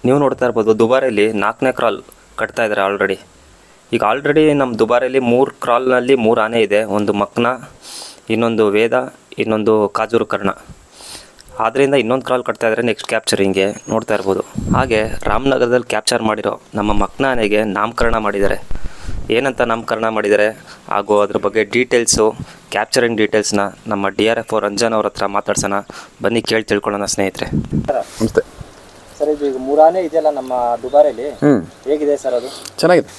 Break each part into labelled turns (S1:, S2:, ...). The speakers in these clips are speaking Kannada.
S1: ನೀವು ನೋಡ್ತಾ ಇರ್ಬೋದು ದುಬಾರಿಯಲ್ಲಿ 4ನೇ ಕ್ರಾಲ್ ಕಟ್ತಾ ಇದ್ದಾರೆ ಆಲ್ರೆಡಿ. ಈಗ ಆಲ್ರೆಡಿ ನಮ್ಮ ದುಬಾರಿಯಲ್ಲಿ 3 ಕ್ರಾಲ್ನಲ್ಲಿ 3 ಆನೆ ಇದೆ. ಒಂದು ಮಕ್ನ, ಇನ್ನೊಂದು ವೇದ, ಇನ್ನೊಂದು ಕಾಜೂರು ಕರ್ಣ. ಆದ್ದರಿಂದ ಇನ್ನೊಂದು ಕ್ರಾಲ್ ಕಟ್ತಾ ಇದ್ದಾರೆ ನೆಕ್ಸ್ಟ್ ಕ್ಯಾಪ್ಚರಿಂಗ್ಗೆ ನೋಡ್ತಾ ಇರ್ಬೋದು. ಹಾಗೆ ರಾಮನಗರದಲ್ಲಿ ಕ್ಯಾಪ್ಚರ್ ಮಾಡಿರೋ ನಮ್ಮ ಮಕ್ನ ಆನೆಗೆ ನಾಮಕರಣ ಮಾಡಿದ್ದಾರೆ. ಏನಂತ ನಾಮಕರಣ ಮಾಡಿದ್ದಾರೆ ಹಾಗೂ ಅದ್ರ ಬಗ್ಗೆ ಡೀಟೇಲ್ಸು, ಕ್ಯಾಪ್ಚರಿಂಗ್ ಡೀಟೇಲ್ಸ್ನ ನಮ್ಮ DRF ರಂಜನ್ ಅವ್ರ ಹತ್ರ ಮಾತಾಡ್ಸೋಣ. ಬನ್ನಿ ಕೇಳಿ ತಿಳ್ಕೊಳ್ಳೋಣ ಸ್ನೇಹಿತರೆ.
S2: ನಮಸ್ತೆ
S3: ಸರ್. ಇದು ಈಗ 3 ಆನೆ ಇದೆಯಲ್ಲ ನಮ್ಮ ದುಬಾರಿಯಲ್ಲಿ, ಹೇಗಿದೆ ಸರ್ ಅದು?
S2: ಚೆನ್ನಾಗಿದೆ,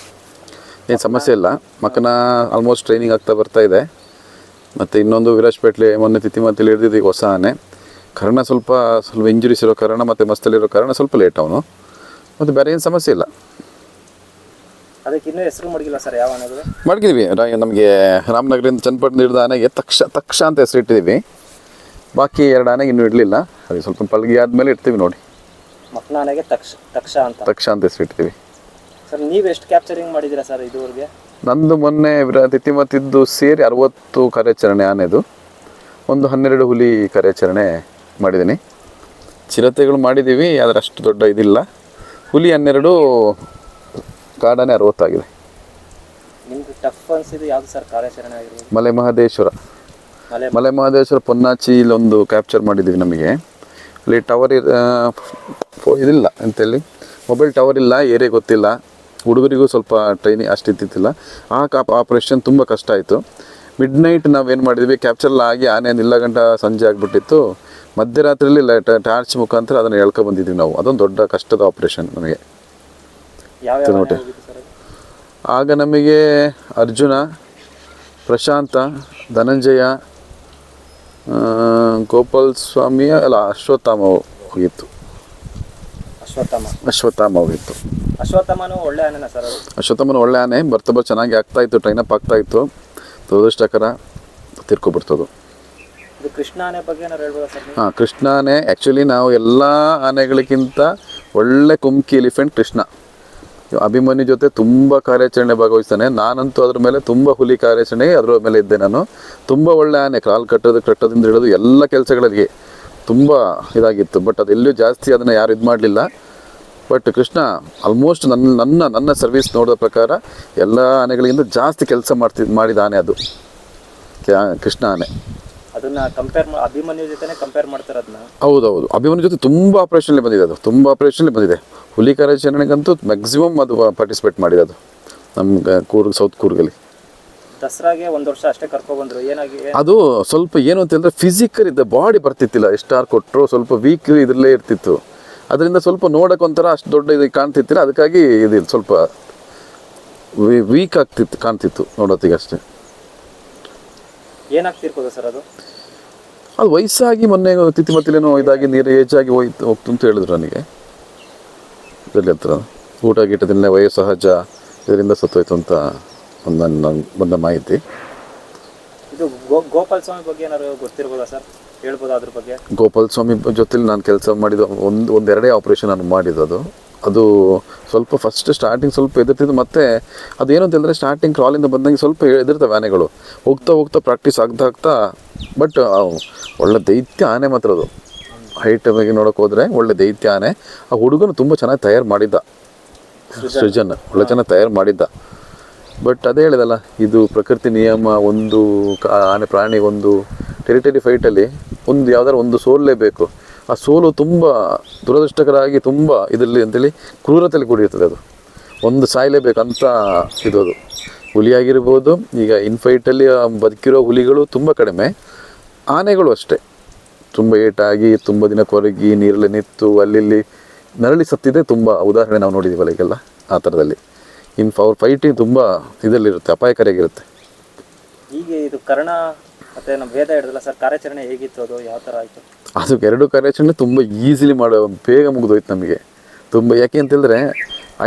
S2: ಏನು ಸಮಸ್ಯೆ ಇಲ್ಲ. ಮಕ್ಕನ ಆಲ್ಮೋಸ್ಟ್ ಟ್ರೈನಿಂಗ್ ಆಗ್ತಾ ಬರ್ತಾ ಇದೆ. ಮತ್ತು ಇನ್ನೊಂದು ವಿರಾಜ್ಪೇಟ್ಲೆ ಮೊನ್ನೆ ತಿತ್ತಿಮತ್ತಲ್ಲಿ ಹಿಡಿದಿದ್ದು ಈಗ ಹೊಸ ಆನೆ. ಕರ್ಣ ಸ್ವಲ್ಪ ಇಂಜುರೀಸ್ ಇರೋ ಕಾರಣ ಮತ್ತು ಮಸ್ತಲ್ಲಿರೋ ಕಾರಣ ಸ್ವಲ್ಪ ಲೇಟ್ ಅವನು. ಮತ್ತು ಬೇರೆ ಏನು ಸಮಸ್ಯೆ ಇಲ್ಲ.
S3: ಅದಕ್ಕೆ ಇನ್ನೂ ಹೆಸರು ಮಡಗಿಲ್ಲ ಸರ್ ಯಾವ ಆನೆಗಳು?
S2: ಮಡಗಿದ್ವಿ. ನಮಗೆ ರಾಮನಗರದಿಂದ ಚನ್ನಪಟ್ಟಣ ಹಿಡಿದ ಆನೆಗೆ ತಕ್ಷ ಅಂತ ಹೆಸರು ಇಟ್ಟಿದ್ದೀವಿ. ಬಾಕಿ 2 ಆನೆಗೆ ಇನ್ನೂ ಇಡಲಿಲ್ಲ. ಅದಕ್ಕೆ ಸ್ವಲ್ಪ ಪಲ್ಗಿ ಆದಮೇಲೆ ಇಡ್ತೀವಿ ನೋಡಿ.
S3: ಮಕ್ನ ಆನೆಗೆ ತಕ್ಷ ಅಂತ
S2: ಹೆಸರು ಇಡ್ತೀವಿ.
S3: ಸರ್ ನೀವು ಎಷ್ಟು ಕ್ಯಾಪ್ಚರಿಂಗ್ ಮಾಡಿದ್ದೀರಾ ಸರ್ ಇದುವರೆಗೆ?
S2: ನಂದು ಮೊನ್ನೆ ತಿತ್ತಿಮತ್ತಿದ್ದು ಸೇರಿ 60 ಕಾರ್ಯಾಚರಣೆ ಆನೆದು, ಒಂದು 12 ಹುಲಿ ಕಾರ್ಯಾಚರಣೆ ಮಾಡಿದ್ದೀನಿ. ಚಿರತೆಗಳು ಮಾಡಿದ್ದೀವಿ, ಆದರೆ ಅಷ್ಟು ದೊಡ್ಡ ಇದಿಲ್ಲ. ಹುಲಿ 12, ಕಾಡಾನೆ 60 ಆಗಿದೆ.
S3: ನಿಮ್ಗೆ ಟಫ್ ಅನಿಸಿದ್ದು ಯಾವುದು ಸರ್ ಕಾರ್ಯಾಚರಣೆ ಆಗಿರ್ಬೋದು?
S2: ಮಲೆ ಮಹದೇಶ್ವರ ಪೊನ್ನಾಚಿ ಇಲ್ಲೊಂದು ಕ್ಯಾಪ್ಚರ್ ಮಾಡಿದ್ದೀವಿ. ನಮಗೆ ಅಲ್ಲಿ ಟವರ್ ಇದಿಲ್ಲ ಅಂತೇಳಿ, ಮೊಬೈಲ್ ಟವರ್ ಇಲ್ಲ, ಏರಿಯಾ ಗೊತ್ತಿಲ್ಲ. ಹುಡುಗರಿಗೂ ಸ್ವಲ್ಪ ಟ್ರೈನಿಂಗ್ ಅಷ್ಟು ಇದ್ದಿತ್ತಿಲ್ಲ. ಆ ಆಪ್ರೇಷನ್ ತುಂಬ ಕಷ್ಟ ಆಯಿತು. ಮಿಡ್ ನೈಟ್ ನಾವೇನು ಮಾಡಿದ್ವಿ, ಕ್ಯಾಪ್ಚರ್ ಆಗಿ ಆನೆ ನಿಲ್ಲ ಗಂಟ ಸಂಜೆ ಆಗಿಬಿಟ್ಟಿತ್ತು. ಮಧ್ಯರಾತ್ರಿಯಲ್ಲಿ ಟಾರ್ಚ್ ಮುಖಾಂತರ ಅದನ್ನು ಎಳ್ಕೊಬಂದಿದ್ವಿ ನಾವು. ಅದೊಂದು ದೊಡ್ಡ ಕಷ್ಟದ ಆಪ್ರೇಷನ್ ನಮಗೆ.
S3: ಯಾವ
S2: ಆಗ ನಮಗೆ ಅರ್ಜುನ, ಪ್ರಶಾಂತ, ಧನಂಜಯ, ಗೋಪಾಲ್ ಸ್ವಾಮಿ ಅಶ್ವತ್ಥಾಮ ಹೋಗಿತ್ತು. ಅಶ್ವತ್ಥಾಮ ಹೋಗಿತ್ತು.
S3: ಅಶ್ವತ್ಥಾಮನು ಒಳ್ಳೆ ಆನೆನ ಸರ್ ಅದು?
S2: ಅಶ್ವತ್ಥಾಮನು ಒಳ್ಳೆ ಆನೆ, ಬರ್ತಾ ಚೆನ್ನಾಗಿ ಆಗ್ತಾಯಿತ್ತು, ಟ್ರೈನಪ್ ಆಗ್ತಾಯಿತ್ತು. ದುರದೃಷ್ಟಕರ ತಿರ್ಕೊಬಿಡ್ತದು.
S3: ಇದು ಕೃಷ್ಣ ಆನೆ ಬಗ್ಗೆ ಏನಾರು ಹೇಳ್ಬೋದಾ ಸರ್?
S2: ಹಾಂ, ಕೃಷ್ಣ ಆನೆ ಆ್ಯಕ್ಚುಲಿ ನಾವು ಎಲ್ಲ ಆನೆಗಳಿಗಿಂತ ಒಳ್ಳೆ ಕುಮ್ಕಿ ಎಲಿಫೆಂಟ್ ಕೃಷ್ಣ. ಅಭಿಮನ್ಯು ಜೊತೆ ತುಂಬ ಕಾರ್ಯಾಚರಣೆ ಭಾಗವಹಿಸ್ತಾನೆ. ನಾನಂತೂ ಅದ್ರ ಮೇಲೆ ತುಂಬ ಹುಲಿ ಕಾರ್ಯಾಚರಣೆ ಅದರ ಮೇಲೆ ಇದ್ದೆ ನಾನು. ತುಂಬ ಒಳ್ಳೆ ಆನೆ, ಕ್ರಾಲ್ ಕಟ್ಟೋದಿಂದ ಹಿಡಿದು ಎಲ್ಲ ಕೆಲಸಗಳಿಗೆ ತುಂಬ ಇದಾಗಿತ್ತು. ಬಟ್ ಅದೆಲ್ಲೂ ಜಾಸ್ತಿ ಅದನ್ನು ಯಾರು ಇದು ಮಾಡಲಿಲ್ಲ. ಬಟ್ ಕೃಷ್ಣ ಆಲ್ಮೋಸ್ಟ್ ನನ್ನ ಸರ್ವಿಸ್ ನೋಡಿದ ಪ್ರಕಾರ ಎಲ್ಲ ಆನೆಗಳಿಗಿಂತ ಜಾಸ್ತಿ ಕೆಲಸ ಮಾಡಿದ ಆನೆ ಅದು ಕೃಷ್ಣ ಆನೆ.
S3: ಅದನ್ನು ಅಭಿಮನ್ಯು ಜೊತೆ ಕಂಪೇರ್ ಮಾಡ್ತಾರೆ ಅದನ್ನ?
S2: ಹೌದೌದು, ಅಭಿಮನ್ಯು ಜೊತೆ ತುಂಬ ಆಪ್ರೇಷನ್ಲಿ ಬಂದಿದೆ. ಅದು ತುಂಬ ಆಪ್ರೇಷನ್ಲಿ ಬಂದಿದೆ. ಹುಲಿ ಕಾರ್ಯಾಚರಣೆಗಂತೂ ಮ್ಯಾಕ್ಸಿಮಮ್ ಅದು ಪಾರ್ಟಿಸಿಪೇಟ್ ಮಾಡಿದೆ. ಅದು ನಮ್ಮ ಸೌತ್ ಕೂರ್ಗಲ್ಲಿ
S3: ದಸರಾಗೆ 1 ವರ್ಷ ಅಷ್ಟೇ ಕರ್ಕೊಬಂದ್ರು. ಏನಾಗಿ
S2: ಅದು ಸ್ವಲ್ಪ ಏನು ಅಂತಂದರೆ ಫಿಸಿಕಲ್ ಇದ್ದ ಬಾಡಿ ಬರ್ತಿತ್ತಿಲ್ಲ. ಎಷ್ಟಾರು ಕೊಟ್ಟರು ಸ್ವಲ್ಪ ವೀಕ್ ಇದರಲ್ಲೇ ಇರ್ತಿತ್ತು. ಅದರಿಂದ ಸ್ವಲ್ಪ ನೋಡೋಕೆ ಒಂಥರ ಅಷ್ಟು ದೊಡ್ಡ ಇದು ಕಾಣ್ತಿತ್ತಿಲ್ಲ. ಅದಕ್ಕಾಗಿ ಇದು ಸ್ವಲ್ಪ ವೀಕ್ ಕಾಣ್ತಿತ್ತು ನೋಡೋತ್ತಿಗೆ ಅಷ್ಟೇ.
S3: ಏನಾಗ್ತಿರ್ಬೋದು ಸರ್ ಅದು?
S2: ಅದು ವಯಸ್ಸಾಗಿ ಮೊನ್ನೆ ತಿತ್ತಿಮತ್ತಿಲೇನೋ ಇದಾಗಿ ನೀರು ಏಜಾಗಿ ಹೋಗ್ತು ಅಂತ ಹೇಳಿದ್ರು ನನಗೆ. ಇದರಲ್ಲಿ ಹತ್ರ ಊಟ ಗೀಟದಿಂದ ವಯೋಸಹಜ ಇದರಿಂದ ಸತ್ತೋಯ್ತು ಅಂತ ಬಂದ ಮಾಹಿತಿ.
S3: ಇದು ಗೋಪಾಲ್ ಸ್ವಾಮಿ ಬಗ್ಗೆ ಏನಾದ್ರು ಗೊತ್ತಿರ್ಬೋದಾ ಸರ್? ಹೇಳ್ಬೋದಾ ಅದ್ರ ಬಗ್ಗೆ? ಗೋಪಾಲ್
S2: ಸ್ವಾಮಿ ಜೊತೆಲಿ ನಾನು ಕೆಲಸ ಮಾಡಿದ ಒಂದೆರಡೇ ಆಪ್ರೇಷನ್ ನಾನು ಮಾಡಿದ್ದು. ಅದು ಸ್ವಲ್ಪ ಫಸ್ಟ್ ಸ್ಟಾರ್ಟಿಂಗ್ ಸ್ವಲ್ಪ ಎದುರ್ತಿದ್ದು. ಮತ್ತು ಅದೇನು ಅಂತಂದರೆ ಸ್ಟಾರ್ಟಿಂಗ್ ಕ್ರಾಲಿಂದ ಬಂದಂಗೆ ಸ್ವಲ್ಪ ಎದುರ್ತವೆ ಆನೆಗಳು. ಹೋಗ್ತಾ ಪ್ರಾಕ್ಟೀಸ್ ಆಗ್ತಾ ಬಟ್ ಒಳ್ಳೆ ದೈತ್ಯ ಆನೆ ಮಾತ್ರ ಅದು. ಹೈಟ್ ಬಗ್ಗೆ ನೋಡೋಕೆ ಹೋದರೆ ಒಳ್ಳೆ ದೈತ್ಯ ಆನೆ. ಆ ಹುಡುಗನು ತುಂಬ ಚೆನ್ನಾಗಿ ತಯಾರು ಮಾಡಿದ್ದ, ಸೃಜನ್ ಒಳ್ಳೆ ಚೆನ್ನಾಗಿ ತಯಾರು ಮಾಡಿದ್ದ. ಬಟ್ ಅದೇ ಹೇಳಿದಲ್ಲ, ಇದು ಪ್ರಕೃತಿ ನಿಯಮ. ಒಂದು ಆನೆ ಪ್ರಾಣಿ ಒಂದು ಟೆರಿಟರಿ ಫೈಟಲ್ಲಿ ಯಾವ್ದಾರು ಒಂದು ಸೋಲಲೇಬೇಕು. ಆ ಸೋಲು ತುಂಬ ದುರದೃಷ್ಟಕರಾಗಿ ತುಂಬ ಇದರಲ್ಲಿ ಅಂತೇಳಿ ಕ್ರೂರತೆಯಲ್ಲಿ ಕೂಡಿರ್ತದೆ. ಅದು ಒಂದು ಸಾಯಲೇಬೇಕಂತ ಇದು. ಅದು ಹುಲಿಯಾಗಿರ್ಬೋದು. ಈಗ ಇನ್ಫೈಟಲ್ಲಿ ಬದುಕಿರೋ ಹುಲಿಗಳು ತುಂಬ ಕಡಿಮೆ, ಆನೆಗಳು ಅಷ್ಟೇ ತುಂಬ ಏಟಾಗಿ ತುಂಬ ದಿನ ಕೊರಗಿ ನೀರಲ್ಲಿ ನಿಂತು ಅಲ್ಲಿ ನರಳಿ ಸತ್ತಿದೆ ತುಂಬ ಉದಾಹರಣೆ ನಾವು ನೋಡಿದ್ದೀವಲ್ಲ ಈಗೆಲ್ಲ. ಆ ಥರದಲ್ಲಿ ಅವ್ರ ಫೈಟಿಂಗ್ ತುಂಬ ಇದರಲ್ಲಿರುತ್ತೆ, ಅಪಾಯಕಾರಿಯಾಗಿರುತ್ತೆ.
S3: ಈಗ ಇದು ಕರ್ಣ ಮತ್ತು ನಮ್ಮ ವೇದ ಹಿಡಿದಲ್ಲ ಸರ್, ಕಾರ್ಯಾಚರಣೆ ಹೇಗಿತ್ತು? ಅದು ಯಾವ ಥರ ಆಯಿತು?
S2: ಅದು 2 ಕಾರ್ಯಾಚರಣೆ ತುಂಬ ಈಸಿಲಿ ಬೇಗ ಮುಗಿದೋಯ್ತು ನಮಗೆ. ತುಂಬ ಯಾಕೆ ಅಂತೇಳಿದ್ರೆ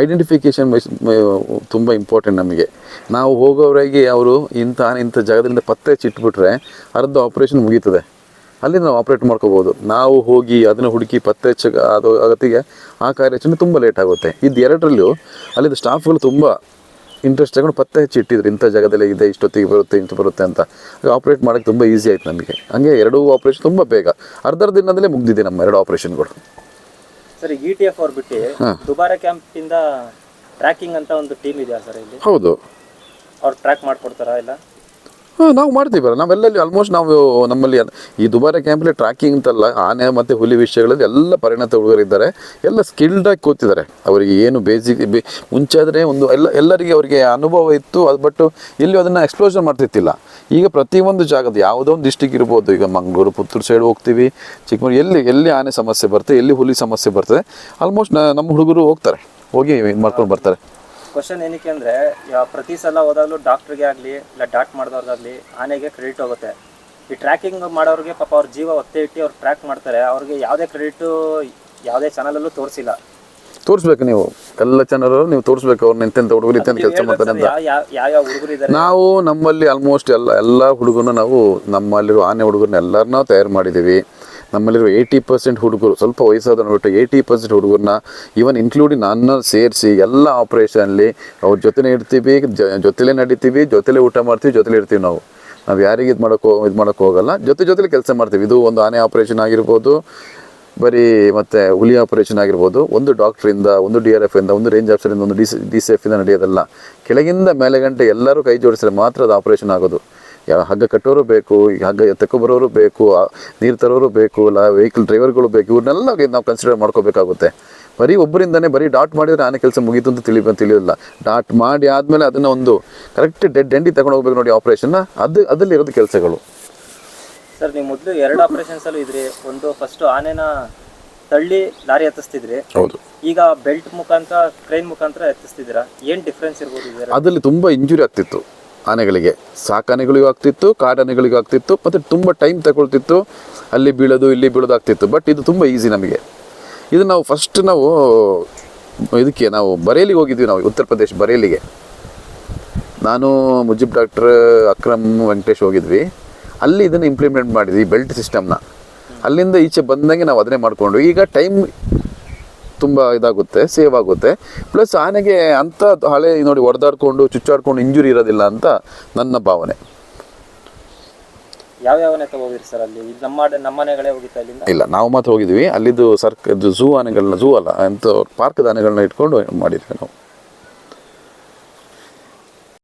S2: ಐಡೆಂಟಿಫಿಕೇಷನ್ ತುಂಬ ಇಂಪಾರ್ಟೆಂಟ್ ನಮಗೆ. ನಾವು ಹೋಗೋವರೆಗೆ ಅವರು ಇಂಥ ಜಾಗದಿಂದ ಪತ್ತೆ ಹಚ್ಚಿಟ್ಬಿಟ್ರೆ ಅರ್ಧ ಆಪ್ರೇಷನ್ ಮುಗೀತದೆ. ಅಲ್ಲಿ ನಾವು ಆಪ್ರೇಟ್ ಮಾಡ್ಕೋಬೋದು. ನಾವು ಹೋಗಿ ಅದನ್ನು ಹುಡುಕಿ ಪತ್ತೆ ಅದು ಅಗತ್ತಿಗೆ ಆ ಕಾರ್ಯಾಚರಣೆ ತುಂಬ ಲೇಟ್ ಆಗುತ್ತೆ. ಇದು 2ರಲ್ಲೂ ಅಲ್ಲಿದ್ದ ಸ್ಟಾಫ್ಗಳು ತುಂಬ ಇಂಟ್ರೆಸ್ಟ್ ತಗೊಂಡು ಪತ್ತೆ ಹಚ್ಚಿ ಇಟ್ಟಿದ್ರು. ಇಂಥ ಜಾಗದಲ್ಲಿ ಇದೆ, ಇಷ್ಟೊತ್ತಿಗೆ ಬರುತ್ತೆ, ಇಂಥ ಬರುತ್ತೆ ಅಂತ. ಆಪ್ರೇಟ್ ಮಾಡೋಕ್ಕೆ ತುಂಬ ಈಸಿ ಆಯಿತು ನಮಗೆ. ಹಂಗೆ 2 ಆಪ್ರೇಷನ್ ತುಂಬ ಬೇಗ ಅರ್ಧ ದಿನದಲ್ಲೇ ಮುಗ್ದಿದೆ ನಮ್ಮ 2 ಆಪ್ರೇಷನ್ಗಳು.
S3: ಸರ್ ಈಗ ETF ಅವ್ರು ಬಿಟ್ಟು ದುಬಾರೆ ಕ್ಯಾಂಪ್ ಇಂದ ಟ್ರ್ಯಾಕಿಂಗ್ ಅಂತ ಒಂದು ಟೀಮ್ ಇದೆಯಾ ಸರ್ ಇಲ್ಲಿ?
S2: ಹೌದು.
S3: ಅವ್ರು ಟ್ರ್ಯಾಕ್ ಮಾಡ್ಕೊಡ್ತಾರಾ ಇಲ್ಲ?
S2: ಹಾಂ, ನಾವು ಮಾಡ್ತೀವಲ್ಲ. ನಾವೆಲ್ಲಲ್ಲಿ ಆಲ್ಮೋಸ್ಟ್ ನಾವು ನಮ್ಮಲ್ಲಿ ಈ ದುಬಾರೆ ಕ್ಯಾಂಪಲ್ಲಿ ಟ್ರ್ಯಾಕಿಂಗ್ ಅಂತಲ್ಲ, ಆನೆ ಮತ್ತು ಹುಲಿ ವಿಷಯಗಳಲ್ಲಿ ಎಲ್ಲ ಪರಿಣತ ಹುಡುಗರಿದ್ದಾರೆ. ಎಲ್ಲ ಸ್ಕಿಲ್ಡಾಗಿ ಕೂತಿದ್ದಾರೆ. ಅವರಿಗೆ ಏನು ಬೇಸಿಕ್ ಮುಂಚೆ ಆದರೆ ಒಂದು ಎಲ್ಲರಿಗೆ ಅವರಿಗೆ ಅನುಭವ ಇತ್ತು. ಅದು ಬಟ್ ಇಲ್ಲಿ ಅದನ್ನು ಎಕ್ಸ್ಪ್ಲೋಷನ್ ಮಾಡ್ತಿತ್ತಿಲ್ಲ. ಈಗ ಪ್ರತಿಯೊಂದು ಜಾಗದ ಯಾವುದೋ ಒಂದು ಡಿಸ್ಟಿಕ್ ಇರ್ಬೋದು, ಈಗ ಮಂಗಳೂರು, ಪುತ್ತೂರು ಸೈಡ್ ಹೋಗ್ತೀವಿ, ಚಿಕ್ಕಮಗಳೂರು, ಎಲ್ಲಿ ಆನೆ ಸಮಸ್ಯೆ ಬರ್ತದೆ, ಎಲ್ಲಿ ಹುಲಿ ಸಮಸ್ಯೆ ಬರ್ತದೆ, ಆಲ್ಮೋಸ್ಟ್ ನಮ್ಮ ಹುಡುಗರು ಹೋಗ್ತಾರೆ, ಹೋಗಿ ಇದು ಮಾಡ್ಕೊಂಡು ಬರ್ತಾರೆ.
S3: ಕ್ವಶನ್ ಏನಕ್ಕೆ ಅಂದರೆ, ಪ್ರತಿ ಸಲ ಹೋದಾಗಲೂ ಡಾಕ್ಟ್ರಿಗೆ ಆಗಲಿ ಇಲ್ಲ ಡಾಟ್ ಮಾಡಿದವ್ರಿಗಾಗಲಿ ಆನೆಗೆ ಕ್ರೆಡಿಟ್ ಹೋಗುತ್ತೆ. ಈ ಟ್ರ್ಯಾಕಿಂಗ್ ಮಾಡೋರಿಗೆ ಪಾಪ ಅವ್ರ ಜೀವ ಒತ್ತೆ ಇಟ್ಟು ಅವ್ರು ಟ್ರ್ಯಾಕ್ ಮಾಡ್ತಾರೆ, ಅವ್ರಿಗೆ ಯಾವುದೇ ಕ್ರೆಡಿಟು ಯಾವುದೇ ಚಾನಲಲ್ಲೂ ತೋರಿಸಿಲ್ಲ.
S2: ತೋರಿಸ್ಬೇಕು, ನೀವು ಎಲ್ಲ ಚಾನಲ್ ನೀವು ತೋರಿಸ್ಬೇಕು ಅವ್ರನ್ನ ಎಂತೆಂಥ ಹುಡುಗರು ಇಂತೆಂಥ ಕೆಲಸ ಮಾಡ್ತಾರೆ ಅಂತ.
S3: ಯಾವ ಹುಡುಗರು ಇದ್ದಾರೆ?
S2: ನಾವು ನಮ್ಮಲ್ಲಿ ಆಲ್ಮೋಸ್ಟ್ ಎಲ್ಲ ಹುಡುಗರನ್ನ ನಾವು ನಮ್ಮಲ್ಲಿರೋ ಆನೆ ಹುಡುಗರನ್ನ ಎಲ್ಲರನ್ನ ತಯಾರು ಮಾಡಿದ್ದೀವಿ. ನಮ್ಮಲ್ಲಿರೋ 80% ಹುಡುಗರು, ಸ್ವಲ್ಪ ವಯಸ್ಸಾದ ಬಿಟ್ಟು 80% ಹುಡುಗರನ್ನ ಇವನ್ ಇನ್ಕ್ಲೂಡಿಂಗ್ ನನ್ನ ಸೇರಿಸಿ ಎಲ್ಲ ಆಪ್ರೇಷನ್ಲಿ ಅವ್ರ ಜೊತೆನೇ ಇರ್ತೀವಿ, ಜೊತೆಲೇ ನಡಿತೀವಿ, ಜೊತೆಲೇ ಊಟ ಮಾಡ್ತೀವಿ, ಜೊತೆಲೇ ಇರ್ತೀವಿ. ನಾವು ಯಾರಿಗೆ ಇದು ಮಾಡೋಕ್ಕೆ ಹೋಗಲ್ಲ, ಜೊತೆಲಿ ಕೆಲಸ ಮಾಡ್ತೀವಿ. ಇದು ಒಂದು ಆನೆ ಆಪ್ರೇಷನ್ ಆಗಿರ್ಬೋದು, ಬರೀ ಮತ್ತು ಹುಲಿ ಆಪರೇಷನ್ ಆಗಿರ್ಬೋದು, ಒಂದು ಡಾಕ್ಟ್ರಿಂದ, ಒಂದು DRF ಇಂದ, ಒಂದು ರೇಂಜ್ ಆಫೀಸರಿಂದ, ಒಂದು DCF ಇಂದ ನಡೆಯೋದಲ್ಲ. ಕೆಳಗಿಂದ ಮೇಲೆ ಗಂಟೆ ಎಲ್ಲರೂ ಕೈ ಜೋಡಿಸಿದ್ರೆ ಮಾತ್ರ ಅದು ಆಪರೇಷನ್ ಆಗೋದು. ಹಗ್ಗ ಕಟ್ಟೋರು ಬೇಕು, ಈಗ ಹಗ್ಗ ತಗೊಬರೋರು ಬೇಕು, ನೀರು ತರೋರು ಬೇಕು, ವೆಹಿಕಲ್ ಡ್ರೈವರ್ಗಳು ಬೇಕು. ಇವ್ರನ್ನೆಲ್ಲ ನಾವು ಕನ್ಸಿಡರ್ ಮಾಡ್ಕೋಬೇಕಾಗುತ್ತೆ. ಬರೀ ಒಬ್ಬರಿಂದನೇ ಬರೀ ಡಾಟ್ ಮಾಡಿದರೆ ಆನೆ ಕೆಲಸ ಮುಗೀತು ಅಂತ ತಿಳಿಯೋದಿಲ್ಲ. ಡಾಟ್ ಮಾಡಿ ಆದಮೇಲೆ ಅದನ್ನು ಒಂದು ಕರೆಕ್ಟ್ ಡೆಡ್ ಎಂಡಿ ತಗೊಂಡು ಹೋಗ್ಬೇಕು ನೋಡಿ ಆಪ್ರೇಷನ್ನ. ಅದರಲ್ಲಿರೋದು ಕೆಲಸಗಳು.
S3: ಸರ್ ನೀವು ಮೊದಲು 2 ಆಪರೇಷನ್ಸಲ್ಲೂ ಇದ್ರಿ. ಒಂದು ಫಸ್ಟ್ ಆನೆನ ತಳ್ಳಿ ಲಾರಿ ಹತ್ತಿಸ್ತಿದ್ರಿ,
S2: ಹೌದು.
S3: ಈಗ ಬೆಲ್ಟ್ ಮುಖಾಂತರ ಕ್ರೈನ್ ಮುಖಾಂತರ ಎತ್ತಿಸ್ತಿದ್ದೀರಾ. ಏನು ಡಿಫ್ರೆನ್ಸ್ ಇರ್ಬೋದು ಇದರಲ್ಲಿ?
S2: ಅದರಲ್ಲಿ ತುಂಬ ಇಂಜುರಿ ಆಗ್ತಿತ್ತು ಆನೆಗಳಿಗೆ, ಸಾಕಾನೆಗಳಿಗೂ ಆಗ್ತಿತ್ತು, ಕಾಡಾನೆಗಳಿಗೂ ಆಗ್ತಿತ್ತು, ಮತ್ತು ತುಂಬ ಟೈಮ್ ತಗೊಳ್ತಿತ್ತು. ಅಲ್ಲಿ ಬೀಳೋದು ಇಲ್ಲಿ ಬೀಳೋದು ಆಗ್ತಿತ್ತು. ಬಟ್ ಇದು ತುಂಬ ಈಸಿ ನಮಗೆ. ಇದು ನಾವು ಫಸ್ಟ್ ಇದಕ್ಕೆ ನಾವು ಬರೇಲಿಗೆ ಹೋಗಿದ್ವಿ. ನಾವು ಉತ್ತರ ಪ್ರದೇಶ ಬರೇಲಿಗೆ ನಾನು, ಮುಜಿಬ್ ಡಾಕ್ಟರ್, ಅಕ್ರಮ್, ವೆಂಕಟೇಶ್ ಹೋಗಿದ್ವಿ. ಅಲ್ಲಿ ಇದನ್ನು ಇಂಪ್ಲಿಮೆಂಟ್ ಮಾಡಿದ್ವಿ, ಬೆಲ್ಟ್ ಸಿಸ್ಟಮ್ನ. ಅಲ್ಲಿಂದ ಈಚೆ ಬಂದಂಗೆ ನಾವು ಅದನ್ನೇ ಮಾಡಿಕೊಂಡು, ಈಗ ಟೈಮ್ ತುಂಬ ಇದಾಗುತ್ತೆ, ಸೇವ್ ಆಗುತ್ತೆ. ಪ್ಲಸ್ ಆನೆಗೆ ಅಂಥ ಹಳೆ ನೋಡಿ ಹೊಡೆದಾಡ್ಕೊಂಡು ಚುಚ್ಚಾಡ್ಕೊಂಡು ಇಂಜುರಿ ಇರೋದಿಲ್ಲ ಅಂತ ನನ್ನ ಭಾವನೆ.
S3: ಯಾವ್ಯಾವನೇ ತಗೋದಿರಿ ಸರ್ ಅಲ್ಲಿ? ನಮ್ಮ ಮನೆಗಳೇ ಹೋಗಿತ್ತು ಅಲ್ಲಿಂದ?
S2: ಇಲ್ಲ, ನಾವು ಮಾತ್ರ ಹೋಗಿದ್ವಿ. ಅಲ್ಲಿದ್ದು ಝೂ ಆನೆಗಳನ್ನ, ಝೂ ಅಲ್ಲ ಅಂತ ಪಾರ್ಕ್ದ ಆನೆಗಳನ್ನ ಇಟ್ಕೊಂಡು ಮಾಡಿದ್ವಿ ನಾವು.